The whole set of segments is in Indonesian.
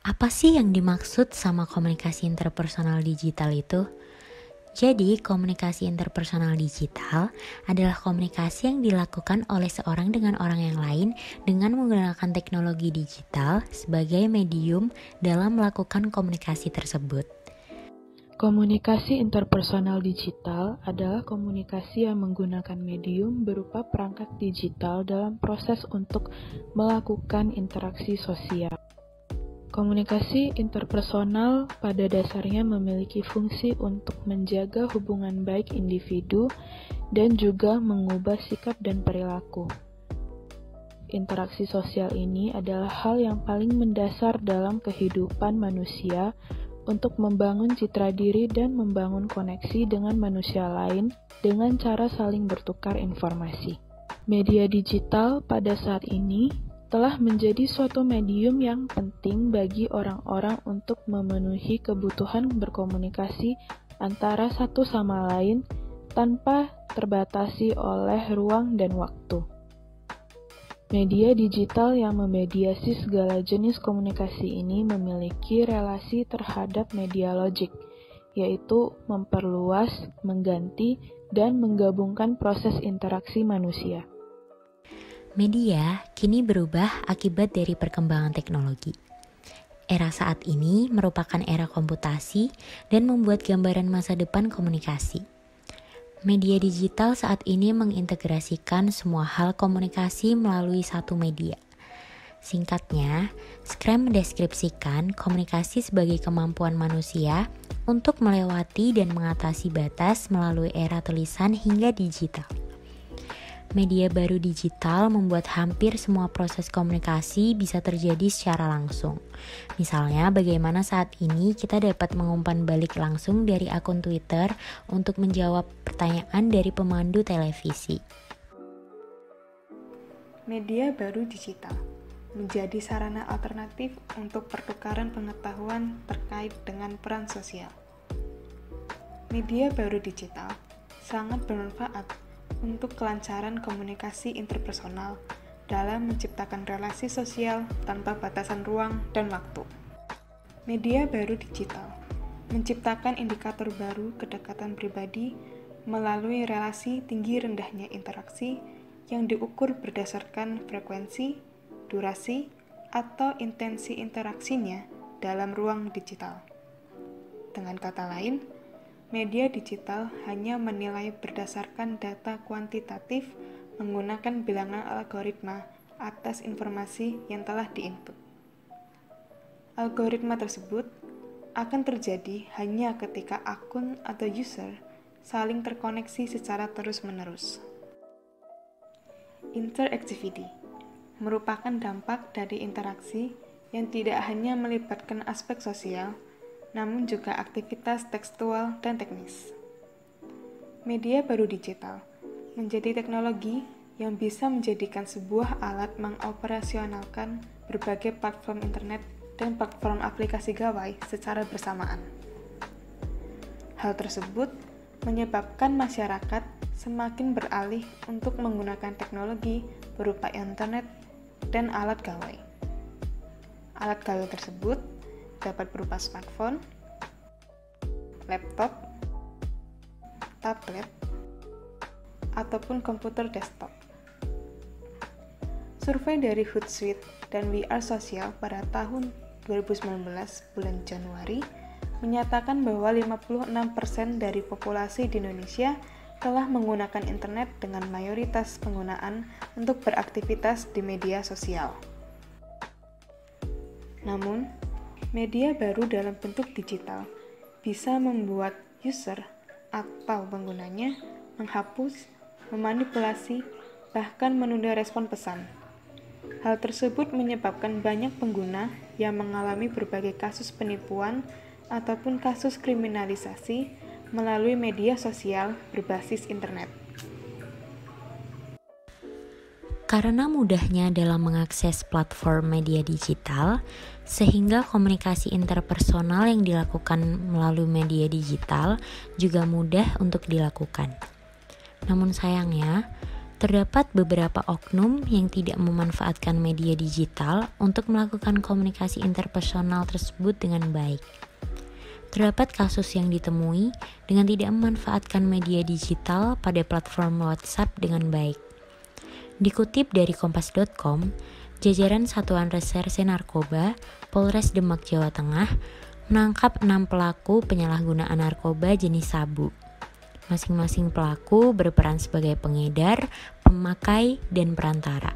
Apa sih yang dimaksud sama komunikasi interpersonal digital itu? Jadi, komunikasi interpersonal digital adalah komunikasi yang dilakukan oleh seorang dengan orang yang lain dengan menggunakan teknologi digital sebagai medium dalam melakukan komunikasi tersebut. Komunikasi interpersonal digital adalah komunikasi yang menggunakan medium berupa perangkat digital dalam proses untuk melakukan interaksi sosial. Komunikasi interpersonal pada dasarnya memiliki fungsi untuk menjaga hubungan baik individu dan juga mengubah sikap dan perilaku. Interaksi sosial ini adalah hal yang paling mendasar dalam kehidupan manusia untuk membangun citra diri dan membangun koneksi dengan manusia lain dengan cara saling bertukar informasi. Media digital pada saat ini telah menjadi suatu medium yang penting bagi orang-orang untuk memenuhi kebutuhan berkomunikasi antara satu sama lain tanpa terbatasi oleh ruang dan waktu. Media digital yang memediasi segala jenis komunikasi ini memiliki relasi terhadap media logik, yaitu memperluas, mengganti, dan menggabungkan proses interaksi manusia. Media kini berubah akibat dari perkembangan teknologi. Era saat ini merupakan era komputasi dan membuat gambaran masa depan komunikasi. Media digital saat ini mengintegrasikan semua hal komunikasi melalui satu media. Singkatnya, Scrum mendeskripsikan komunikasi sebagai kemampuan manusia untuk melewati dan mengatasi batas melalui era tulisan hingga digital. Media baru digital membuat hampir semua proses komunikasi bisa terjadi secara langsung. Misalnya, bagaimana saat ini kita dapat mengumpan balik langsung dari akun Twitter untuk menjawab pertanyaan dari pemandu televisi. Media baru digital menjadi sarana alternatif untuk pertukaran pengetahuan terkait dengan peran sosial. Media baru digital sangat bermanfaat untuk kelancaran komunikasi interpersonal dalam menciptakan relasi sosial tanpa batasan ruang dan waktu. Media baru digital menciptakan indikator baru kedekatan pribadi melalui relasi tinggi rendahnya interaksi yang diukur berdasarkan frekuensi, durasi, atau intensi interaksinya dalam ruang digital. Dengan kata lain, media digital hanya menilai berdasarkan data kuantitatif menggunakan bilangan algoritma atas informasi yang telah diinput. Algoritma tersebut akan terjadi hanya ketika akun atau user saling terkoneksi secara terus-menerus. Interactivity merupakan dampak dari interaksi yang tidak hanya melibatkan aspek sosial, namun juga aktivitas tekstual dan teknis. Media baru digital menjadi teknologi yang bisa menjadikan sebuah alat mengoperasionalkan berbagai platform internet dan platform aplikasi gawai secara bersamaan. Hal tersebut menyebabkan masyarakat semakin beralih untuk menggunakan teknologi berupa internet dan alat gawai. Alat gawai tersebut dapat berupa smartphone, laptop, tablet, ataupun komputer desktop. Survei dari Hootsuite dan We Are Social pada tahun 2019 bulan Januari menyatakan bahwa 56% dari populasi di Indonesia telah menggunakan internet dengan mayoritas penggunaan untuk beraktivitas di media sosial. Namun, media baru dalam bentuk digital bisa membuat user atau penggunanya menghapus, memanipulasi, bahkan menunda respon pesan. Hal tersebut menyebabkan banyak pengguna yang mengalami berbagai kasus penipuan ataupun kasus kriminalisasi melalui media sosial berbasis internet. Karena mudahnya dalam mengakses platform media digital, sehingga komunikasi interpersonal yang dilakukan melalui media digital juga mudah untuk dilakukan. Namun sayangnya, Terdapat beberapa oknum yang tidak memanfaatkan media digital untuk melakukan komunikasi interpersonal tersebut dengan baik. Terdapat kasus yang ditemui dengan tidak memanfaatkan media digital pada platform WhatsApp dengan baik. Dikutip dari kompas.com, jajaran Satuan Reserse Narkoba Polres Demak, Jawa Tengah menangkap 6 pelaku penyalahgunaan narkoba jenis sabu. Masing-masing pelaku berperan sebagai pengedar, pemakai, dan perantara.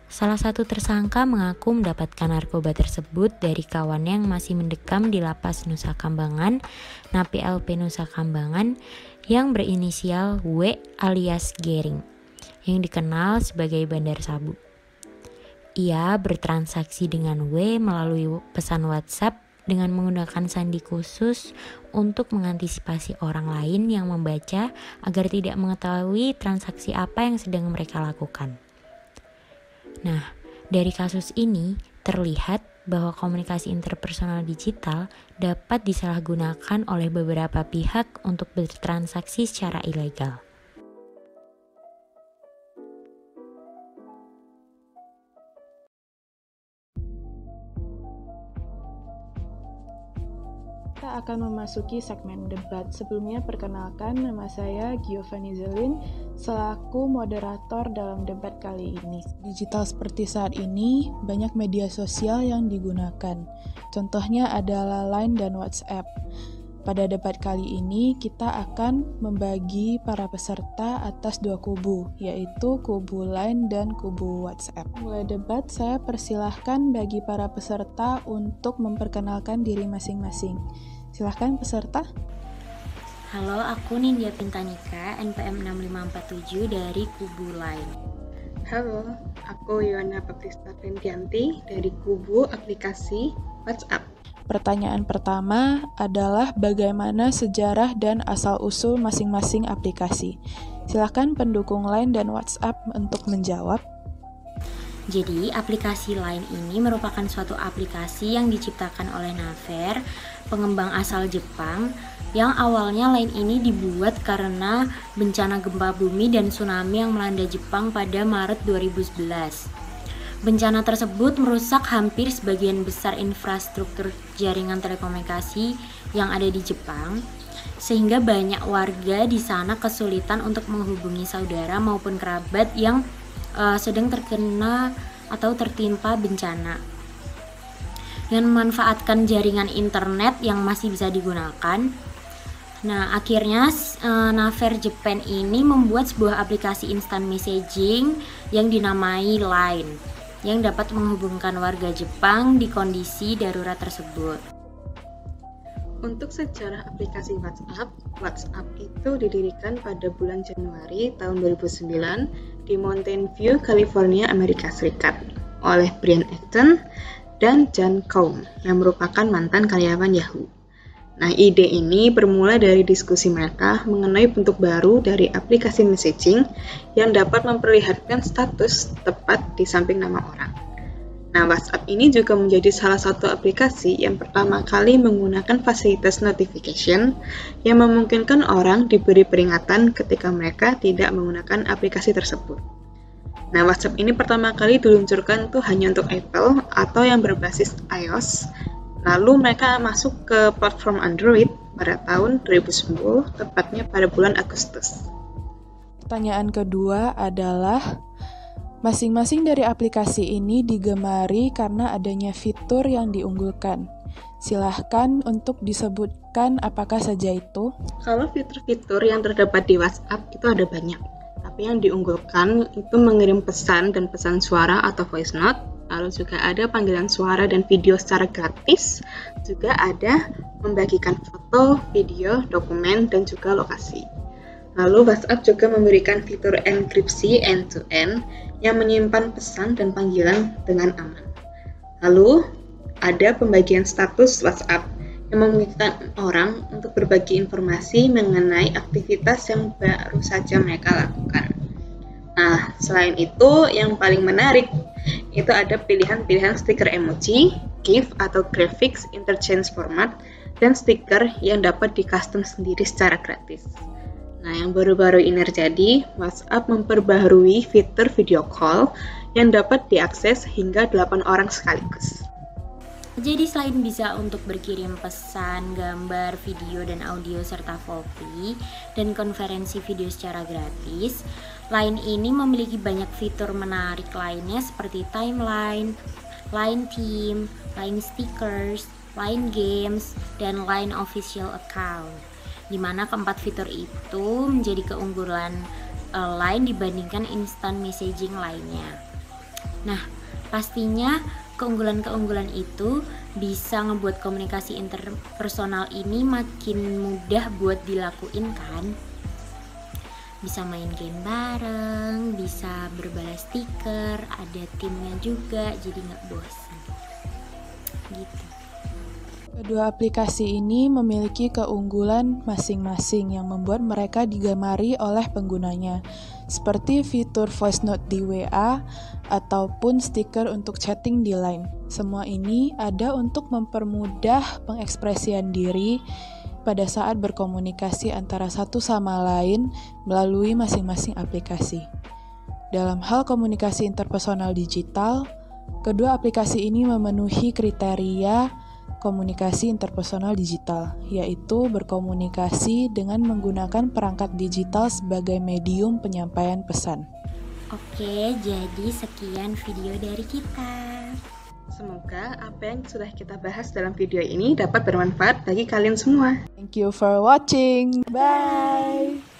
Salah satu tersangka mengaku mendapatkan narkoba tersebut dari kawan yang masih mendekam di Lapas Nusa Kambangan, Napi LP Nusa Kambangan, yang berinisial W alias Gering, yang dikenal sebagai bandar sabu. Ia bertransaksi dengan W melalui pesan WhatsApp dengan menggunakan sandi khusus untuk mengantisipasi orang lain yang membaca agar tidak mengetahui transaksi apa yang sedang mereka lakukan. Nah, dari kasus ini terlihat bahwa komunikasi interpersonal digital dapat disalahgunakan oleh beberapa pihak untuk bertransaksi secara ilegal. Kita akan memasuki segmen debat. Sebelumnya perkenalkan, nama saya Giovanni Zelin selaku moderator dalam debat kali ini. Digital seperti saat ini, banyak media sosial yang digunakan. Contohnya adalah Line dan WhatsApp. Pada debat kali ini, kita akan membagi para peserta atas 2 kubu, yaitu kubu Line dan kubu WhatsApp. Mulai debat, saya persilahkan bagi para peserta untuk memperkenalkan diri masing-masing. Silahkan peserta. Halo, aku Nindya Pintanika, NPM 6547 dari kubu Line. Halo, aku Yohana Baptista Fentianti dari kubu aplikasi WhatsApp. Pertanyaan pertama adalah bagaimana sejarah dan asal-usul masing-masing aplikasi. Silahkan pendukung Line dan WhatsApp untuk menjawab. Jadi, aplikasi Line ini merupakan suatu aplikasi yang diciptakan oleh Naver, pengembang asal Jepang, yang awalnya Line ini dibuat karena bencana gempa bumi dan tsunami yang melanda Jepang pada Maret 2011. Bencana tersebut merusak hampir sebagian besar infrastruktur jaringan telekomunikasi yang ada di Jepang, sehingga banyak warga di sana kesulitan untuk menghubungi saudara maupun kerabat yang sedang terkena atau tertimpa bencana. Dengan memanfaatkan jaringan internet yang masih bisa digunakan, nah akhirnya Naver Japan ini membuat sebuah aplikasi instant messaging yang dinamai Line, yang dapat menghubungkan warga Jepang di kondisi darurat tersebut. Untuk sejarah aplikasi WhatsApp itu didirikan pada bulan Januari tahun 2009 di Mountain View, California, Amerika Serikat oleh Brian Acton dan John Cohn yang merupakan mantan karyawan Yahoo. Nah, ide ini bermula dari diskusi mereka mengenai bentuk baru dari aplikasi messaging yang dapat memperlihatkan status tepat di samping nama orang. Nah, WhatsApp ini juga menjadi salah satu aplikasi yang pertama kali menggunakan fasilitas notification yang memungkinkan orang diberi peringatan ketika mereka tidak menggunakan aplikasi tersebut. Nah, WhatsApp ini pertama kali diluncurkan tuh hanya untuk Apple atau yang berbasis iOS. Lalu mereka masuk ke platform Android pada tahun 2010, tepatnya pada bulan Agustus. Pertanyaan kedua adalah, masing-masing dari aplikasi ini digemari karena adanya fitur yang diunggulkan. Silahkan untuk disebutkan apakah saja itu. Kalau fitur-fitur yang terdapat di WhatsApp itu ada banyak. Tapi yang diunggulkan itu mengirim pesan dan pesan suara atau voice note. Lalu juga ada panggilan suara dan video secara gratis. Juga ada membagikan foto, video, dokumen, dan juga lokasi. Lalu WhatsApp juga memberikan fitur enkripsi end-to-end yang menyimpan pesan dan panggilan dengan aman. Lalu ada pembagian status WhatsApp yang memungkinkan orang untuk berbagi informasi mengenai aktivitas yang baru saja mereka lakukan. Nah, selain itu yang paling menarik itu ada pilihan-pilihan stiker emoji, GIF atau graphics interchange format, dan stiker yang dapat di custom sendiri secara gratis. Nah, yang baru-baru ini terjadi, WhatsApp memperbaharui fitur video call yang dapat diakses hingga 8 orang sekaligus. Jadi selain bisa untuk berkirim pesan, gambar, video, dan audio serta foto dan konferensi video secara gratis, Line ini memiliki banyak fitur menarik lainnya seperti timeline, Line Team, Line Stickers, Line Games, dan Line Official Account. Di mana keempat fitur itu menjadi keunggulan Line dibandingkan instant messaging lainnya. Nah, pastinya keunggulan-keunggulan itu bisa ngebuat komunikasi interpersonal ini makin mudah buat dilakuin kan. Bisa main game bareng, bisa berbalas stiker, ada timnya juga, jadi nggak bosan. Gitu. Kedua aplikasi ini memiliki keunggulan masing-masing yang membuat mereka digemari oleh penggunanya, seperti fitur voice note di WA ataupun stiker untuk chatting di Line. Semua ini ada untuk mempermudah pengekspresian diri pada saat berkomunikasi antara satu sama lain melalui masing-masing aplikasi. Dalam hal komunikasi interpersonal digital, kedua aplikasi ini memenuhi kriteria komunikasi interpersonal digital, yaitu berkomunikasi dengan menggunakan perangkat digital sebagai medium penyampaian pesan. Oke, jadi sekian video dari kita. Semoga apa yang sudah kita bahas dalam video ini dapat bermanfaat bagi kalian semua. Thank you for watching. Bye.